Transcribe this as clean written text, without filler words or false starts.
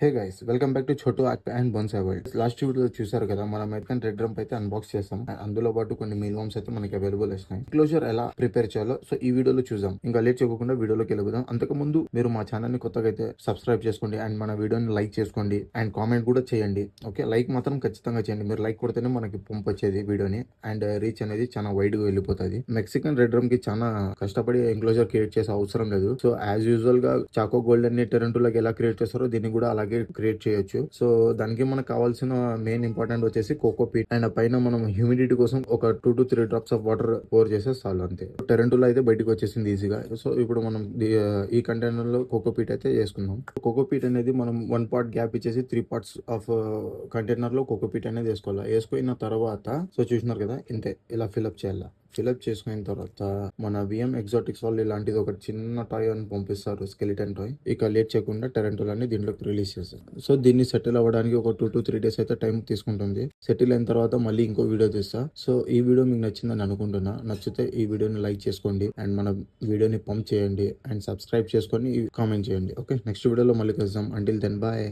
Hey guys, welcome back to Chotu and bonsai world. Last వీడియోలో చూసారు కదా, మనం అమెరికన్ రెడ్ రంప్ అయితే అన్బాక్స్ చేస్తాం. అందులో పాటు కొన్ని మీల్ వామ్స్ అయితే మనకి అవైలబుల్ వచ్చినాయి. క్లోజర్ ఎలా ప్రిపేర్ చేయాలో సో ఈ వీడియోలో చూద్దాం. ఇంకా లేట్ చేయకుండా వీడియోలోకి వెళ్ళిపోదాం. అంతకు ముందు మీరు మా ఛానల్ ని కొత్తగా అయితే సబ్స్క్రైబ్ చేసుకోండి అండ్ మన వీడియోని లైక్ చేసుకోండి అండ్ కామెంట్ కూడా చేయండి. ఓకే, లైక్ మాత్రం ఖచ్చితంగా చేయండి. మీరు లైక్ కొడితేనే మనకి పంపొచ్చేది వీడియోని అండ్ రీచ్ అనేది చాలా వైడ్ గా వెళ్ళిపోతుంది. మెక్సికన్ రెడ్ రంప్ కి చాలా కష్టపడి ఎంక్లోజర్ క్రియేట్ చేసే అవసరం లేదు. సో యాజ్ యూజువల్ గా చాకో గోల్డెన్ ని టెరెంటులాగా ఎలా క్రియేట్ చేస్తారో దీన్ని కూడా అలాగే క్రియేట్ చేయొచ్చు. సో దానికి మనకు కావాల్సిన మెయిన్ ఇంపార్టెంట్ వచ్చేసి కోకోపీట్ అండ్ పైన మనం హ్యూమిడిటీ కోసం ఒక 2 to 3 drops of water pour చేస్తే చాలు, అంతే. టెరెంటులో అయితే బయటకు వచ్చేసింది ఈజీగా. సో ఇప్పుడు మనం ఈ కంటైనర్ లో కోకోపీట్ అయితే చేసుకుందాం. కోకోపీట్ అనేది మనం 1 part గ్యాప్ ఇచ్చేసి 3 parts ఆఫ్ కంటైనర్ లో కోకోపీట్ అనేది వేసుకోవాలి. వేసుకున్న తర్వాత సో చూసినారు కదా, ఇంతే ఇలా ఫిల్అప్ చేయాలి. ఫిల్అప్ చేసుకున్న తర్వాత మన విఎం ఎగ్జాటిక్స్ వాళ్ళు ఇలాంటిది ఒక చిన్న టాయ్ అని పంపిస్తారు, స్కెలిటన్ టాయ్. ఇక లేట్ చేయకుండా టెరెంటులని దీంట్లోకి రిలీజ్ చేస్తారు. సో దీన్ని సెటిల్ అవ్వడానికి ఒక 2 to 3 days అయితే టైం తీసుకుంటుంది. సెటిల్ అయిన తర్వాత మళ్ళీ ఇంకో వీడియో తీస్తా. సో ఈ వీడియో మీకు నచ్చిందని అనుకుంటున్నా. నచ్చితే ఈ వీడియోని లైక్ చేసుకోండి అండ్ మన వీడియోని పంప్ చేయండి అండ్ సబ్స్క్రైబ్ చేసుకొని కామెంట్ చేయండి. ఓకే, నెక్స్ట్ వీడియోలో మళ్ళీ కలుద్దాం. Until then bye.